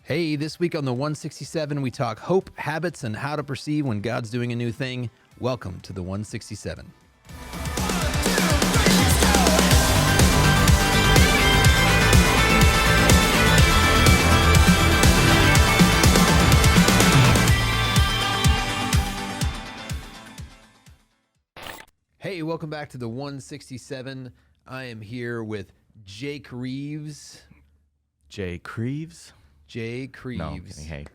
Hey, this week on the 167, we talk hope, habits, and how to perceive when God's doing a new thing. Welcome to the 167. Hey, welcome back to the 167. I am here with Jake Reeves. Jay Creeves? Jay Creeves. No, I'm kidding. Hey.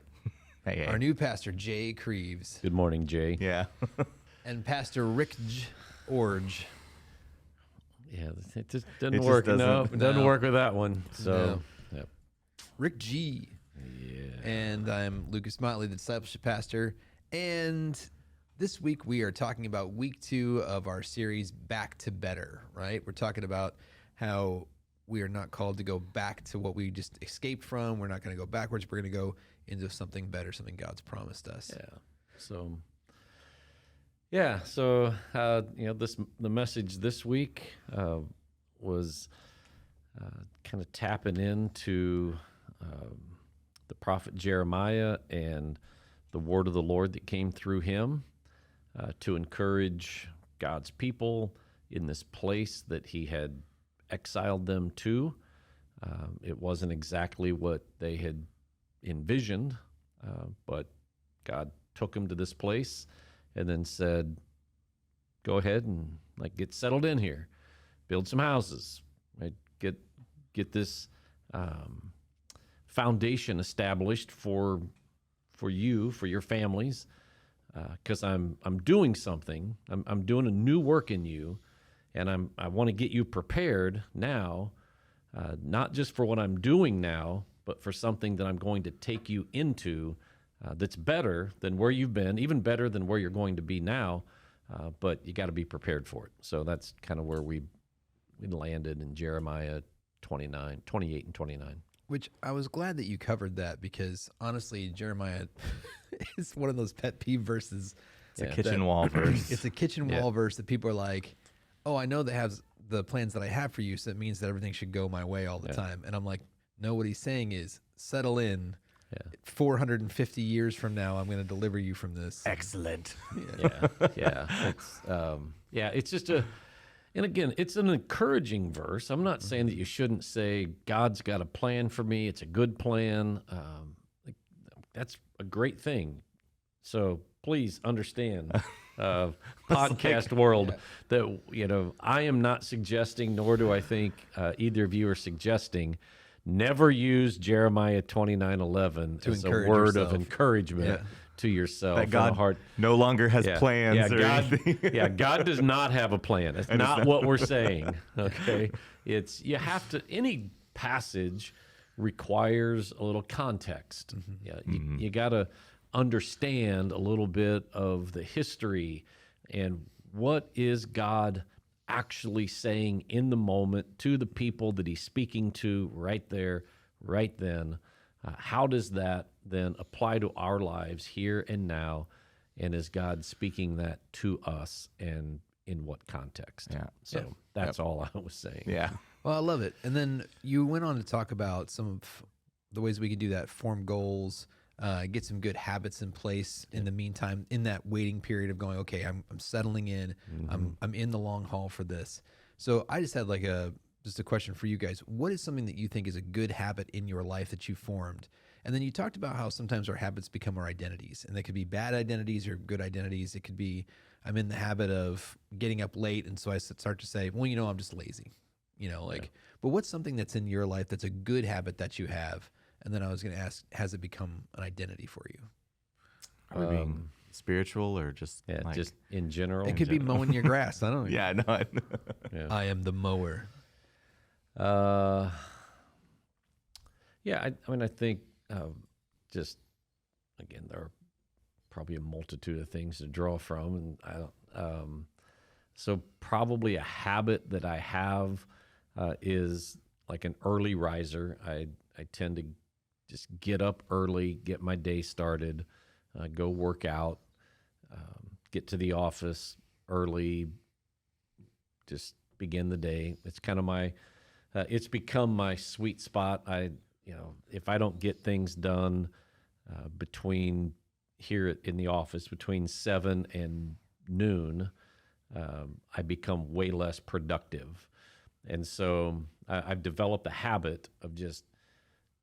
Hey. Our new pastor, Jay Creeves. Good morning, Jay. Yeah. And Pastor Rick Orge. Yeah, it just doesn't It just work. doesn't- No, it doesn't No. work with that one. So, yep. Rick G. Yeah. And I'm Lucas Motley, the discipleship pastor. And this week we are talking about week 2 of our series, Back to Better, right? We're talking about how we are not called to go back to what we just escaped from. We're not going to go backwards. We're going to go into something better, something God's promised us. Yeah. So, the message this week was kind of tapping into the prophet Jeremiah and the word of the Lord that came through him to encourage God's people in this place that he had exiled them to. It wasn't exactly what they had envisioned, but God took them to this place and then said, go ahead and get settled in here, build some houses, right? Get this foundation established for you, for your families, because I'm doing something. I'm doing a new work in you, and I want to get you prepared now, not just for what I'm doing now, but for something that I'm going to take you into that's better than where you've been, even better than where you're going to be now, but you got to be prepared for it. So that's kind of where we landed in Jeremiah 28 and 29. Which I was glad that you covered that, because honestly, Jeremiah is one of those pet peeve verses. It's a kitchen wall verse. It's a kitchen wall verse that people are like, oh, I know that has the plans that I have for you, so it means that everything should go my way all the time. And I'm like, no, what he's saying is settle in. 450 years from now, I'm going to deliver you from this. Excellent. It's just and again, it's an encouraging verse. I'm not saying that you shouldn't say, God's got a plan for me. It's a good plan. That's a great thing. So please understand, podcast world, that, I am not suggesting, nor do I think either of you are suggesting, never use Jeremiah 29:11 as a word yourself. of encouragement to yourself. That God no longer has plans. God does not have a plan. That's not what we're saying. Okay, any passage requires a little context. You got to understand a little bit of the history and what is God actually saying in the moment to the people that he's speaking to right there, right then. How does that then apply to our lives here and now? And is God speaking that to us, and in what context? That's all I was saying. Yeah. Well, I love it. And then you went on to talk about some of the ways we can do that, form goals, get some good habits in place in the meantime, in that waiting period of going, okay, I'm settling in, I'm in the long haul for this. So I just had just a question for you guys. What is something that you think is a good habit in your life that you formed? And then you talked about how sometimes our habits become our identities, and they could be bad identities or good identities. It could be, I'm in the habit of getting up late, and so I start to say, well, I'm just lazy, but what's something that's in your life that's a good habit that you have? And then I was going to ask, has it become an identity for you? Are we being spiritual or just just in general? It could be mowing your grass. I don't know. Yeah, no. I am the mower. I think just, again, there are probably a multitude of things to draw from. And so probably a habit that I have is like an early riser. I tend to just get up early, get my day started, go work out, get to the office early, just begin the day. It's kind of my, it's become my sweet spot. if I don't get things done between here in the office between 7 and noon, I become way less productive. And so I've developed a habit of just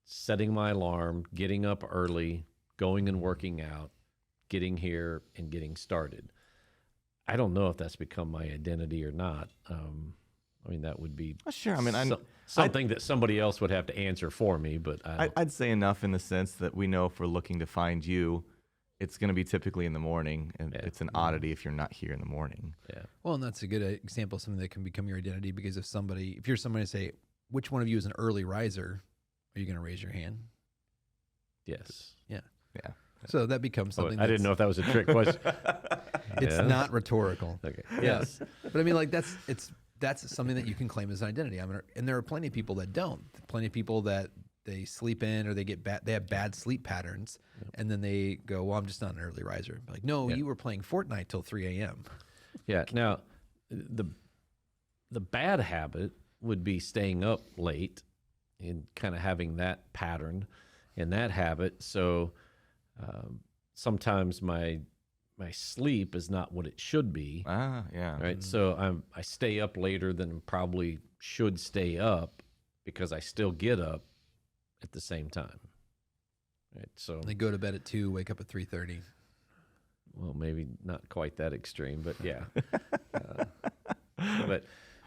setting my alarm, getting up early, going and working out, getting here and getting started. I don't know if that's become my identity or not. I mean, that would be Sure. I mean, something that somebody else would have to answer for me. But I'd say enough in the sense that we know if we're looking to find you, it's going to be typically in the morning, and it's an oddity if you're not here in the morning. yeah, Well, and that's a good example of something that can become your identity, because if you're somebody to say, which one of you is an early riser, are you going to raise your hand? yes. Yeah. Yeah. So that becomes Oh, something I didn't know if that was a trick question. it's Yeah. not rhetorical. Okay. Yeah. Yes. But I mean, like that's something that you can claim as an identity. I mean, and there are plenty of people that don't. Plenty of people that they sleep in, or they have bad sleep patterns, and then they go, "Well, I'm just not an early riser." Like, no, you were playing Fortnite till 3 a.m. Yeah. Now, the bad habit would be staying up late and kind of having that pattern and that habit. So sometimes my sleep is not what it should be. Yeah. Right. So I stay up later than probably should stay up because I still get up at the same time. Right. So They go to bed at 2, wake up at 3:30. well, maybe not quite that extreme, but yeah.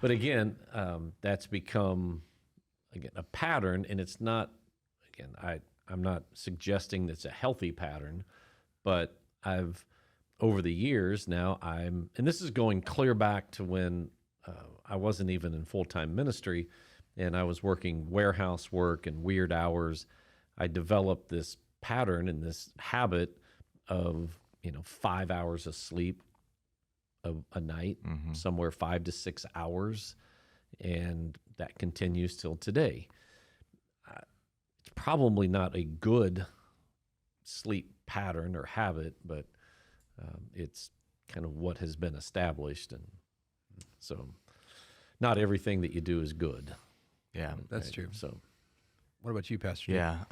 But again, that's become a pattern, and it's not. Again, I'm not suggesting that's a healthy pattern, but I've over the years now and this is going clear back to when I wasn't even in full-time ministry, and I was working warehouse work and weird hours. I developed this pattern and this habit of 5 hours of sleep a night, somewhere 5 to 6 hours, and that continues till today. It's probably not a good sleep pattern or habit, but it's kind of what has been established, and so not everything that you do is good. Yeah. That's right? true. So What about you, Pastor Jake? Yeah.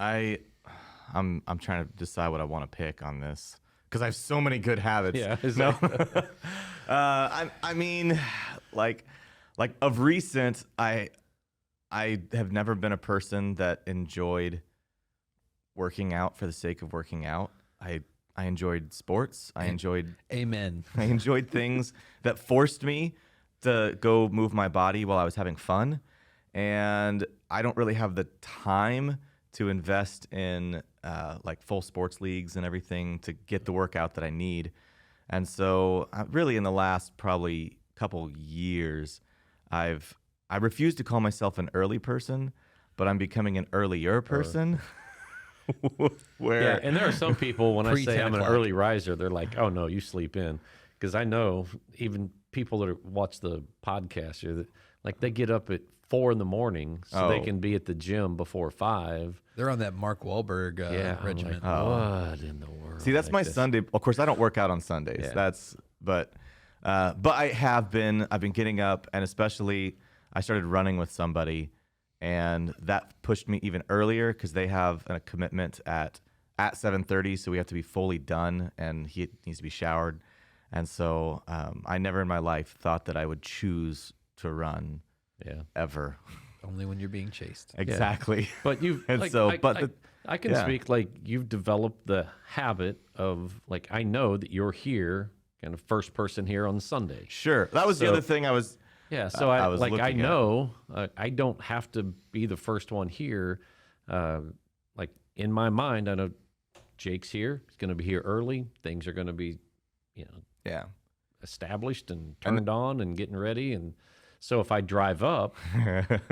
I'm trying to decide what I want to pick on this because I have so many good habits. yeah, I mean, like of recent, I have never been a person that enjoyed working out for the sake of working out. I enjoyed sports. I enjoyed Amen. things that forced me to go move my body while I was having fun. And I don't really have the time to invest in like full sports leagues and everything to get the workout that I need. And so really in the last probably couple years, I refuse to call myself an early person, but I'm becoming an earlier person. yeah, and there are some people when I say 10 I'm an o'clock. early riser, they're like, "Oh no, you sleep in," because I know even people that watch the podcast are like they get up at 4 a.m. so they Oh. can be at the gym before 5. They're on that Mark Wahlberg I'm regimen. like, what in the world? See, that's Like my this. Sunday. Of course, I don't work out on Sundays. Yeah. But I've been getting up, and especially I started running with somebody, and that pushed me even earlier because they have a commitment at 7:30, so we have to be fully done, and he needs to be showered. And so I never in my life thought that I would choose to run Yeah, ever. Only when you're being chased. Exactly. but you've And like, so, I, but I, the- I can yeah. speak like you've developed the habit of like I know that you're here, kind of first person here on Sunday. Sure. That was the So- other thing I was. Yeah, so I I was like I looking at. know I don't have to be the first one here. Like in my mind, I know Jake's here. He's going to be here early. Things are going to be, Yeah. established and turned on and getting ready. And so if I drive up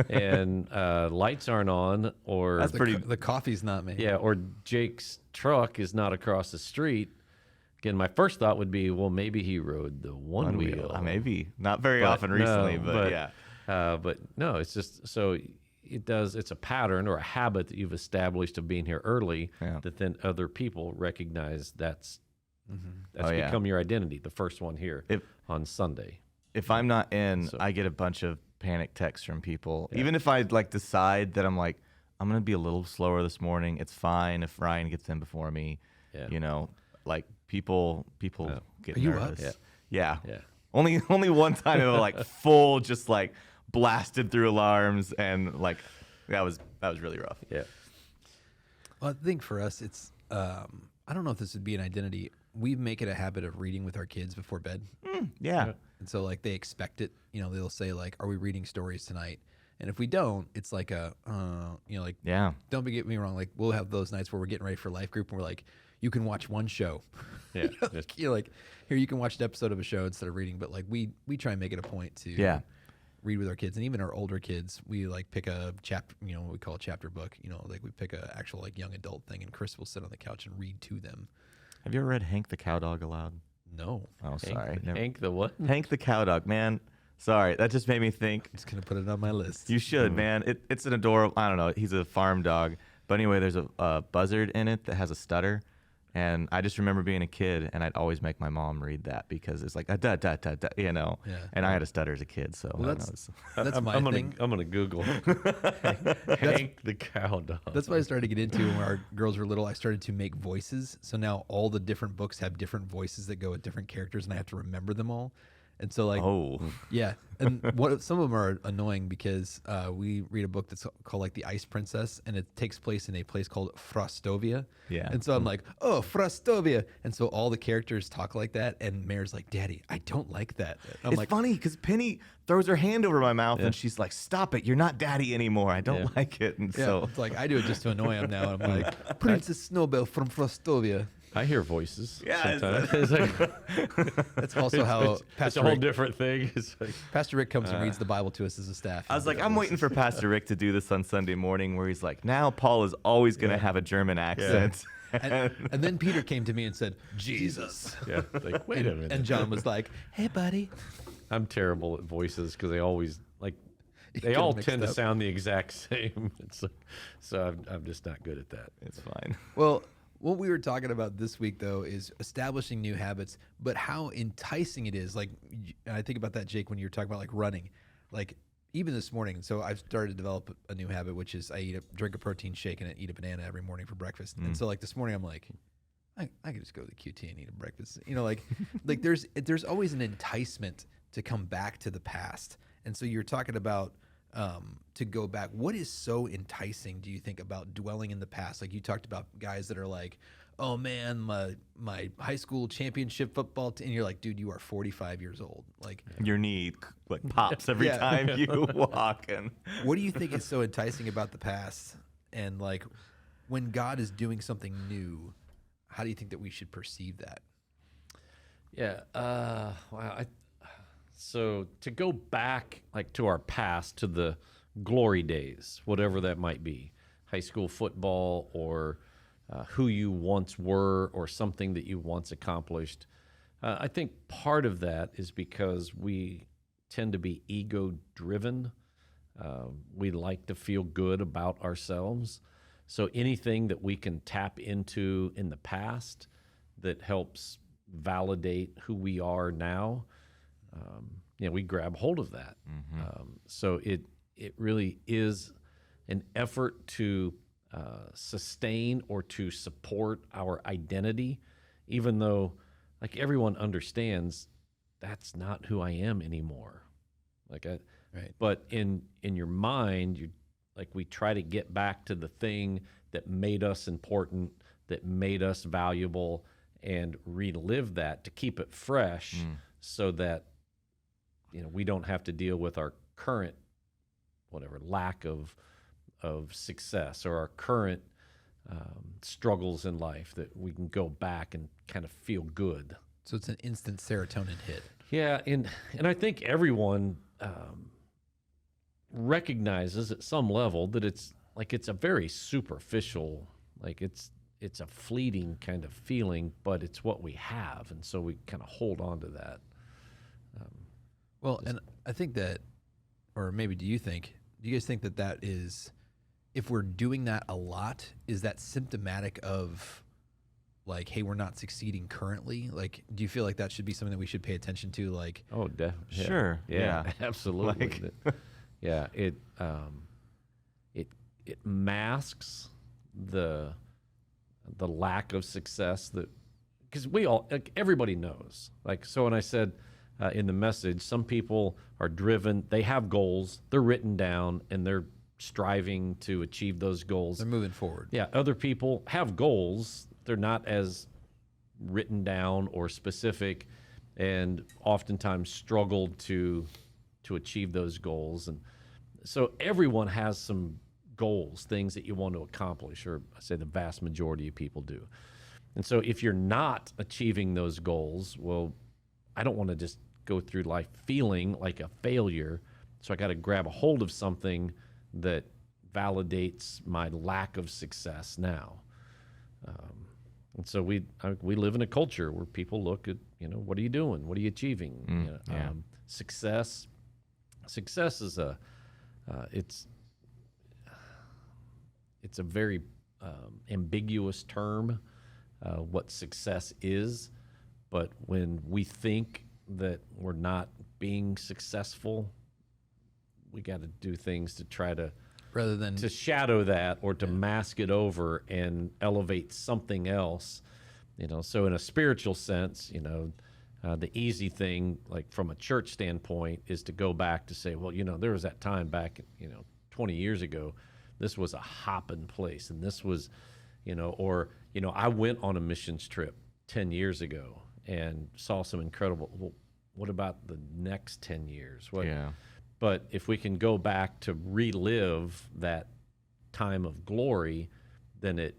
and lights aren't on, or That's pretty. The coffee's not made. yeah, or Jake's truck is not across the street. Again, my first thought would be, well, maybe he rode the one wheel. Maybe not very But often recently, no, but yeah. But no, it's just so it's a pattern or a habit that you've established of being here early Yeah. that then other people recognize that's Oh, yeah. become your identity, the first one here If- on Sunday. If I'm not in, So- I get a bunch of panic texts from people. Even if I like decide that I'm like, I'm gonna be a little slower this morning. It's fine if Ryan gets in before me. Yeah. You know, like people get Are you nervous. up? Yeah. Yeah. Only one time it was like full, just like blasted through alarms, and like that was really rough. Yeah. Well, I think for us, it's I don't know if this would be an identity. We make it a habit of reading with our kids before bed, Yeah. and so like they expect it. You know, they'll say like, "Are we reading stories tonight?" And if we don't, it's like a like Yeah. don't get me wrong. Like we'll have those nights where we're getting ready for life group, and we're like, "You can watch one show." Yeah. You're like, here you can watch an episode of a show instead of reading. But like we try and make it a point to read with our kids, and even our older kids, we like pick a chapter, what we call a chapter book. Like we pick a actual like young adult thing, and Chris will sit on the couch and read to them. Have you ever read Hank the Cow Dog aloud? No, Oh, sorry. Hank the what? Hank the Cow Dog, man. Sorry, that just made me think. I'm just gonna put it on my list. You should, man. It's an adorable. I don't know. He's a farm dog, but anyway, there's a buzzard in it that has a stutter, and I just remember being a kid, and I'd always make my mom read that because it's like da da da da, Yeah. And I had a stutter as a kid, so Well, I that's don't know. that's my I'm thing. gonna Google Hank the cow dog. That's what I started to get into when our girls were little. I started to make voices. So now all the different books have different voices that go with different characters, and I have to remember them all. And so, like, Oh, yeah. And some of them are annoying because we read a book that's called like The Ice Princess, and it takes place in a place called Frostovia. Yeah. And so I'm like, oh, Frostovia. And so all the characters talk like that. And Mare's like, Daddy, I don't like that. I'm it's like, funny because Penny throws her hand over my mouth and she's like, "Stop it! You're not Daddy anymore. I don't Yeah. like it." And yeah. so It's like I do it just to annoy him now. I'm like, Princess Snowbell from Frostovia. I hear voices. Yeah, sometimes. It's like, That's also how it's Pastor a whole Rick, different thing. It's like, Pastor Rick comes and reads the Bible to us as a staff. I was like, I'm waiting for Pastor Rick to do this on Sunday morning, where he's like, "Now Paul is always going to have a German accent." and then Peter came to me and said, Jesus. yeah, like wait a minute. And John was like, hey, buddy. I'm terrible at voices because they always like they get all mixed tend to up. sound the exact same. It's like, so I'm just not good at that. It's fine. Well, what we were talking about this week, though, is establishing new habits, but how enticing it is. Like, I think about that, Jake, when you were talking about like running. Like, even this morning, so I've started to develop a new habit, which is I drink a protein shake and I eat a banana every morning for breakfast. And so, like, this morning, I'm like, I could just go to the QT and eat a breakfast. Like there's always an enticement to come back to the past. And so you're talking about to go back. What is so enticing, do you think, about dwelling in the past? Like you talked about guys that are like, oh man, my high school championship football team. And you're like, dude, you are 45 years old. Like, Your knee like pops every Yeah. time you walk, and what do you think is so enticing about the past? And like, when God is doing something new, how do you think that we should perceive that? Yeah. Wow. So to go back like to our past, to the glory days, whatever that might be, high school football or who you once were or something that you once accomplished. I think part of that is because we tend to be ego-driven. We like to feel good about ourselves. So anything that we can tap into in the past that helps validate who we are now, we grab hold of that. So it really is an effort to sustain or to support our identity, even though, like, everyone understands that's not who I am anymore. Right. But in your mind, we try to get back to the thing that made us important, that made us valuable, and relive that to keep it fresh, so that we don't have to deal with our current lack of success or our current struggles in life, that we can go back and kind of feel good. So it's an instant serotonin hit. Yeah, and I think everyone recognizes at some level that it's a very superficial, it's a fleeting kind of feeling, but it's what we have, and so we kind of hold on to that. Well, and I think that, or maybe do you guys think that is, if we're doing that a lot, is that symptomatic of like, hey, we're not succeeding currently? Like, do you feel like that should be something that we should pay attention to? Like, Oh, definitely. Sure, Yeah, yeah. absolutely. Like- Yeah, it it masks the lack of success that, because everybody knows. Like, so when I said in the message, some people are driven, they have goals, they're written down, and they're striving to achieve those goals. They're moving forward. Yeah, other people have goals, they're not as written down or specific, and oftentimes struggled to achieve those goals. And so everyone has some goals, things that you want to accomplish, or I say the vast majority of people do. And so if you're not achieving those goals, well, I don't want to just go through life feeling like a failure. So I got to grab a hold of something that validates my lack of success now. And so we live in a culture where people look at, what are you doing? What are you achieving? Success is it's a very ambiguous term, what success is. But when we think that we're not being successful, we got to do things to try to Rather than to shadow that or to mask it over and elevate something else. So in a spiritual sense, the easy thing, like from a church standpoint, is to go back to say, well, there was that time back, 20 years ago, this was a hopping place, and this was, I went on a missions trip 10 years ago and saw some incredible. Well, what about the next 10 years? But if we can go back to relive that time of glory, then it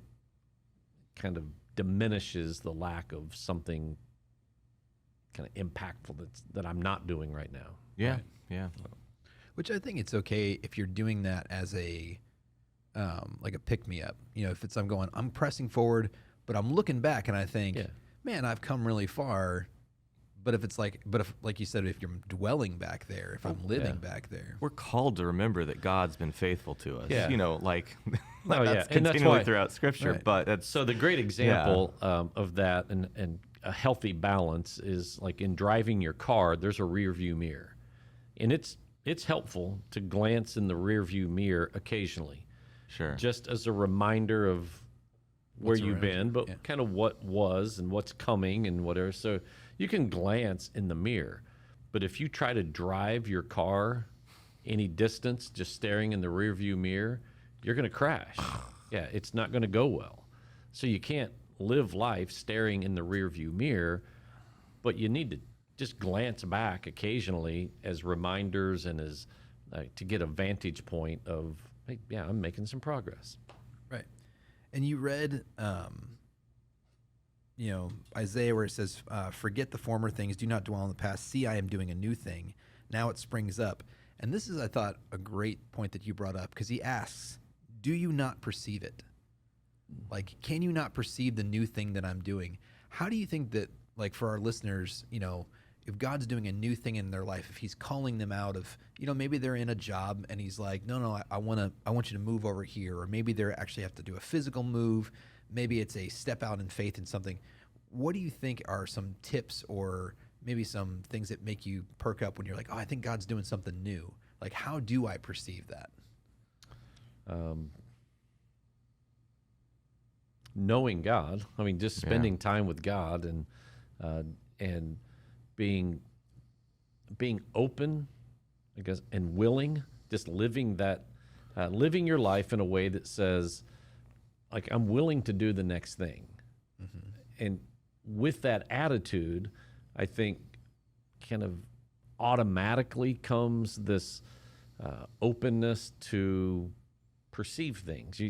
kind of diminishes the lack of something kind of impactful that I'm not doing right now. Yeah, Right. yeah. Which I think it's okay if you're doing that as a like a pick me up. If it's I'm pressing forward, but I'm looking back and I think, man, I've come really far. But if like you said, if you're dwelling back there, if I'm living back there, We're called to remember that God's been faithful to us. Yeah. That's And that's continually why- throughout Scripture. Right. But that's So the great example of that and a healthy balance is like in driving your car, there's a rear view mirror. And it's helpful to glance in the rear view mirror occasionally, sure. just as a reminder of where What's you've around been, you, but yeah. kind of what was and what's coming and whatever. So you can glance in the mirror, but if you try to drive your car any distance just staring in the rear view mirror, you're going to crash. Yeah, it's not going to go well. So you can't live life staring in the rear view mirror, but you need to just glance back occasionally as reminders and as to get a vantage point of, hey, yeah, I'm making some progress. right? And you read, Isaiah, where it says, "Forget the former things; do not dwell on the past. See, I am doing a new thing. Now it springs up." And this is, I thought, a great point that you brought up, because he asks, "Do you not perceive it? Like, can you not perceive the new thing that I'm doing?" How do you think that, like, for our listeners, if God's doing a new thing in their life, if he's calling them out of, maybe they're in a job and he's like, no, I want you to move over here, or maybe they actually have to do a physical move. Maybe it's a step out in faith in something. What do you think are some tips or maybe some things that make you perk up when you're like, oh, I think God's doing something new? Like, how do I perceive that? Knowing God, just spending time with God and being open, I guess, and willing, just living your life in a way that says, like, I'm willing to do the next thing. Mm-hmm. And with that attitude, I think kind of automatically comes this openness to perceive things.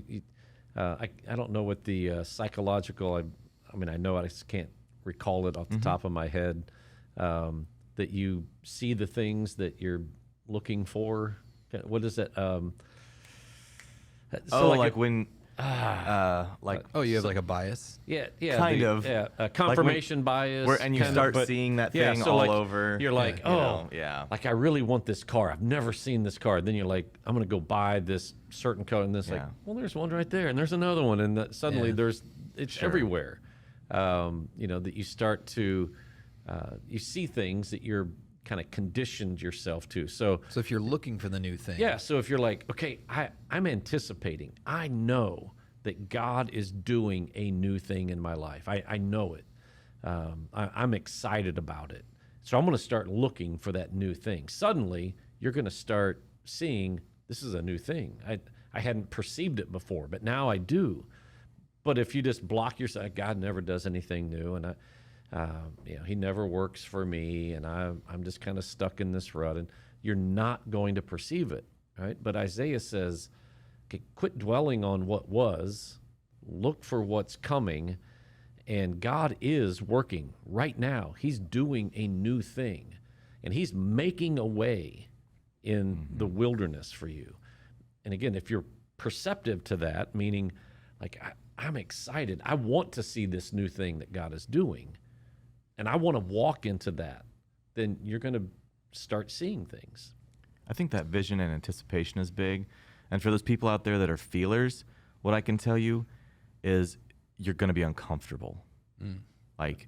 I don't know what the psychological, I know I just can't recall it off the top of my head, that you see the things that you're looking for. What is it? When You have like a bias? Yeah, Kind of. Yeah, a confirmation bias. and you start seeing that thing so all like, over. You're like, like I really want this car. I've never seen this car. Then you're like, I'm going to go buy this certain car. And this like, well, there's one right there, and there's another one, and suddenly it's everywhere. That you start to you see things that you're kind of conditioned yourself to. So if you're looking for the new thing, yeah, so if you're like, okay, I'm anticipating, I know that God is doing a new thing in my life. I know it. I'm excited about it. So I'm going to start looking for that new thing. Suddenly, you're going to start seeing this is a new thing. I hadn't perceived it before, but now I do. But if you just block yourself, God never does anything new, and He never works for me, and I'm just kind of stuck in this rut, and you're not going to perceive it, right? But Isaiah says, okay, quit dwelling on what was, look for what's coming, and God is working right now. He's doing a new thing, and He's making a way in the wilderness for you. And again, if you're perceptive to that, meaning like I'm excited, I want to see this new thing that God is doing, and I want to walk into that, then you're going to start seeing things. I think that vision and anticipation is big. And for those people out there that are feelers, what I can tell you is you're going to be uncomfortable. Like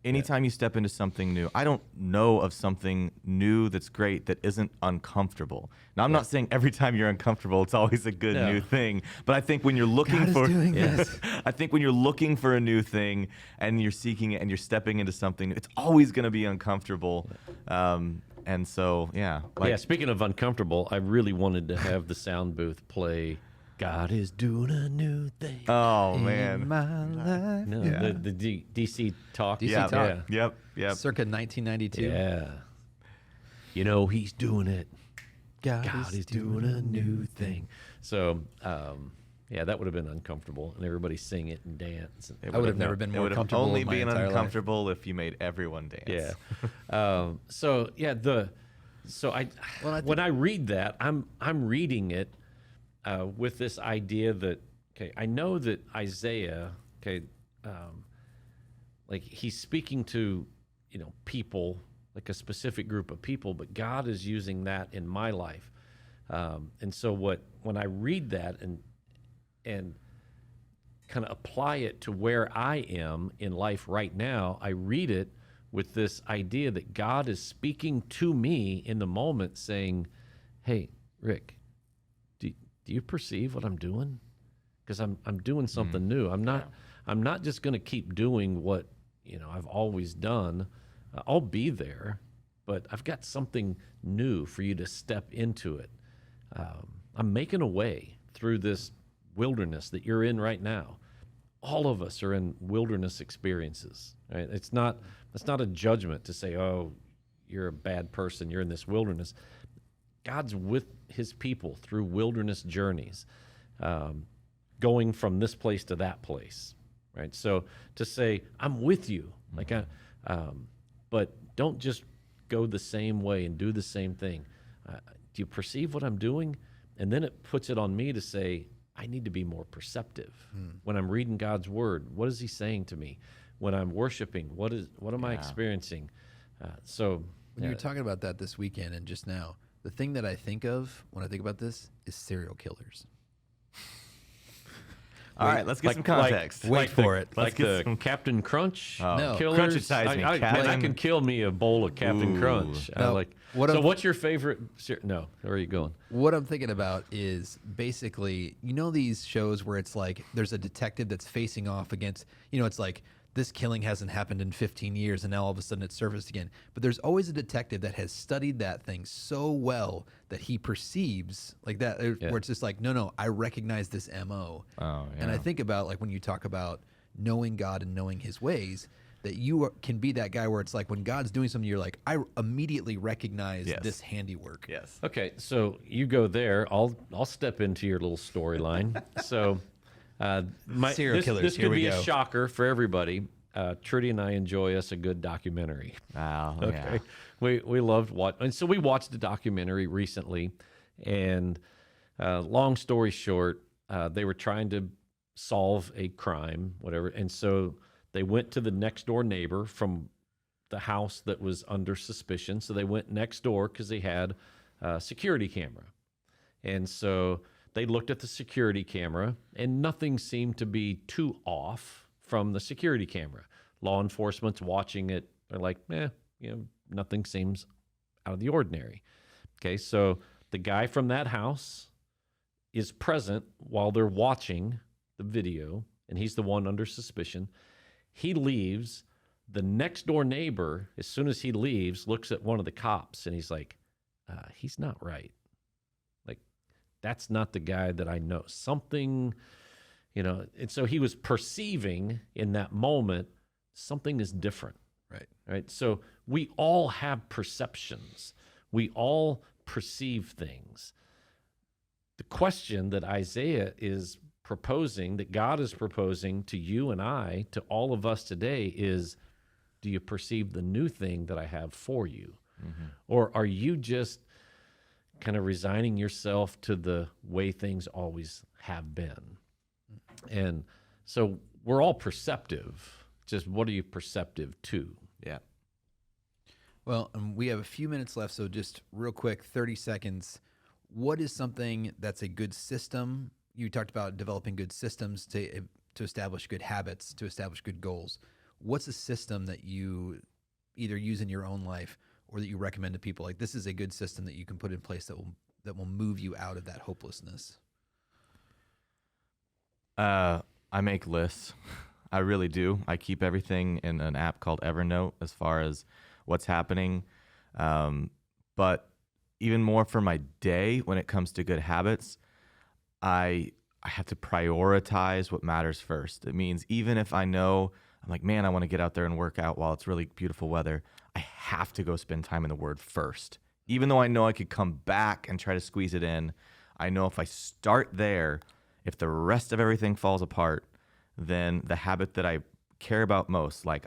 anytime you step into something new, I don't know of something new that's great that isn't uncomfortable. Now, I'm not saying every time you're uncomfortable, it's always a good new thing. But I think when you're looking God is for doing this. I think when you're looking for a new thing and you're seeking it and you're stepping into something, it's always going to be uncomfortable. And so, yeah. Yeah, speaking of uncomfortable, I really wanted to have the sound booth play God is doing a new thing. Oh, man. In my life. No, Yeah. the DC talk. DC Yeah. talk. Yep. Circa 1992. Yeah. You know, He's doing it. God, God is doing a new thing. So, yeah, that would have been uncomfortable, and everybody sing it and dance. I would have never been It more would have comfortable only in my been entire life. uncomfortable if you made everyone dance. Yeah. So yeah, when I read that, I'm reading it with this idea that I know that Isaiah like he's speaking to people, like a specific group of people, but God is using that in my life, and so when I read that and kind of apply it to where I am in life right now, I read it with this idea that God is speaking to me in the moment saying, hey, Rick, do you perceive what I'm doing? Because I'm doing something new. I'm not just going to keep doing what I've always done. I'll be there, but I've got something new for you to step into it. I'm making a way through this wilderness that you're in right now. All of us are in wilderness experiences. Right? It's not a judgment to say, oh, you're a bad person, you're in this wilderness. God's with His people through wilderness journeys, going from this place to that place, right? So to say, I'm with you, but don't just go the same way and do the same thing. Do you perceive what I'm doing? And then it puts it on me to say, I need to be more perceptive. When I'm reading God's word, what is He saying to me? When I'm worshiping, what am I experiencing? When you were talking about that this weekend and just now, the thing that I think of when I think about this is serial killers. All right, let's get some context. Wait for it. Like the Captain Crunch No. killers. Crunchitize me, I Captain. can kill me a bowl of Captain Crunch. No. What's your favorite? No, where are you going? What I'm thinking about is basically, these shows where it's like there's a detective that's facing off against, it's like this killing hasn't happened in 15 years and now all of a sudden it's surfaced again. But there's always a detective that has studied that thing so well that he perceives like that, where it's just like, no, I recognize this MO. Oh, yeah. And I think about like when you talk about knowing God and knowing His ways, that can be that guy where it's like when God's doing something, you're like, I immediately recognize this handiwork. Yes. Okay, so you go there. I'll step into your little storyline. So, Serial killers, This here could we be go. a shocker for everybody. Trudy and I enjoy us a good documentary. Wow. Okay, Yeah. we loved and so we watched a documentary recently, and long story short, they were trying to solve a crime, whatever, and so they went to the next door neighbor from the house that was under suspicion. So they went next door because they had a security camera. And so they looked at the security camera, and nothing seemed to be too off from the security camera. Law enforcement's watching it. They're like, nothing seems out of the ordinary. Okay, so the guy from that house is present while they're watching the video, and he's the one under suspicion. He leaves. The next door neighbor, as soon as he leaves, looks at one of the cops, and he's like, he's not right. Like, that's not the guy that I know. Something, and so he was perceiving in that moment, something is different. Right. So we all have perceptions. We all perceive things. The question that Isaiah is proposing, that God is proposing to you and I, to all of us today, is, do you perceive the new thing that I have for you? Mm-hmm. Or are you just kind of resigning yourself to the way things always have been? And so we're all perceptive. Just what are you perceptive to? Yeah. Well, we have a few minutes left, so just real quick, 30 seconds. What is something that's a good system? You talked about developing good systems to establish good habits, to establish good goals. What's a system that you either use in your own life or that you recommend to people? Like, this is a good system that you can put in place that will move you out of that hopelessness. I make lists. I really do. I keep everything in an app called Evernote as far as what's happening. But even more for my day, when it comes to good habits, I have to prioritize what matters first. It means even if I know, I'm like, man, I want to get out there and work out while it's really beautiful weather, I have to go spend time in the Word first. Even though I know I could come back and try to squeeze it in, I know if I start there, if the rest of everything falls apart, then the habit that I care about most, like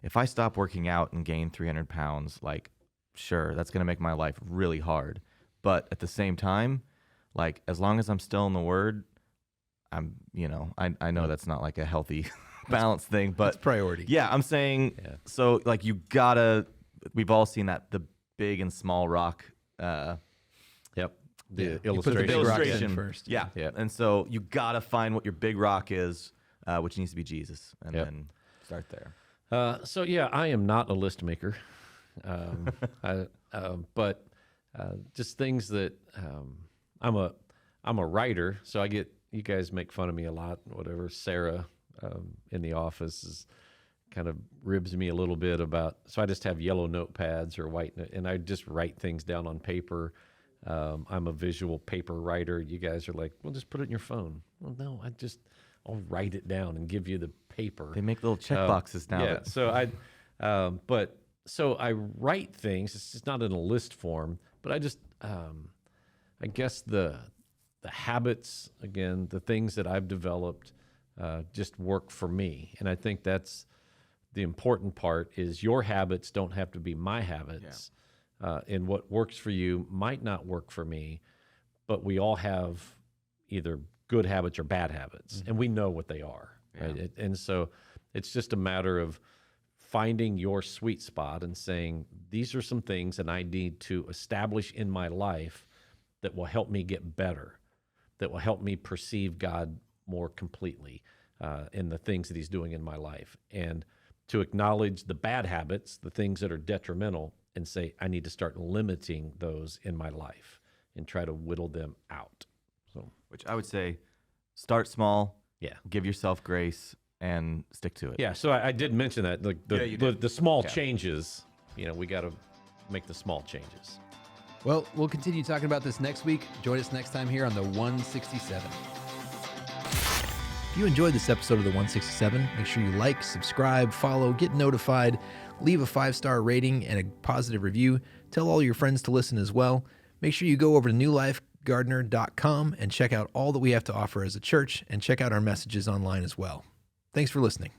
if I stop working out and gain 300 pounds, like, sure, that's going to make my life really hard. But at the same time, like, as long as I'm still in the Word, I know that's not like a healthy balance thing, but it's priority. Yeah, I'm saying, so like we've all seen that, the big and small rock. Yep. The illustration. big rock in first. Yeah. And so you gotta find what your big rock is, which needs to be Jesus, and then start there. I am not a list maker, but just things that I'm a writer, so I get, you guys make fun of me a lot. Whatever, Sarah in the office kind of ribs me a little bit about. So I just have yellow notepads or white, and I just write things down on paper. I'm a visual paper writer. You guys are like, well, just put it in your phone. Well, no, I'll write it down and give you the paper. They make little check boxes now. Yeah. So I write things. It's just not in a list form, but I just, I guess the habits, again, the things that I've developed, just work for me. And I think that's the important part, is your habits don't have to be my habits. Yeah. And what works for you might not work for me, but we all have either good habits or bad habits, and we know what they are. Yeah. Right? And so it's just a matter of finding your sweet spot and saying, these are some things that I need to establish in my life that will help me get better, that will help me perceive God more completely in the things that he's doing in my life. And to acknowledge the bad habits, the things that are detrimental, and say, I need to start limiting those in my life and try to whittle them out. So, which I would say, start small. Yeah. Give yourself grace and stick to it. Yeah. So I did mention that the small changes, we got to make the small changes. Well, we'll continue talking about this next week. Join us next time here on the 167. If you enjoyed this episode of the 167, make sure you like, subscribe, follow, get notified, leave a 5-star rating and a positive review. Tell all your friends to listen as well. Make sure you go over to newlifegardener.com and check out all that we have to offer as a church, and check out our messages online as well. Thanks for listening.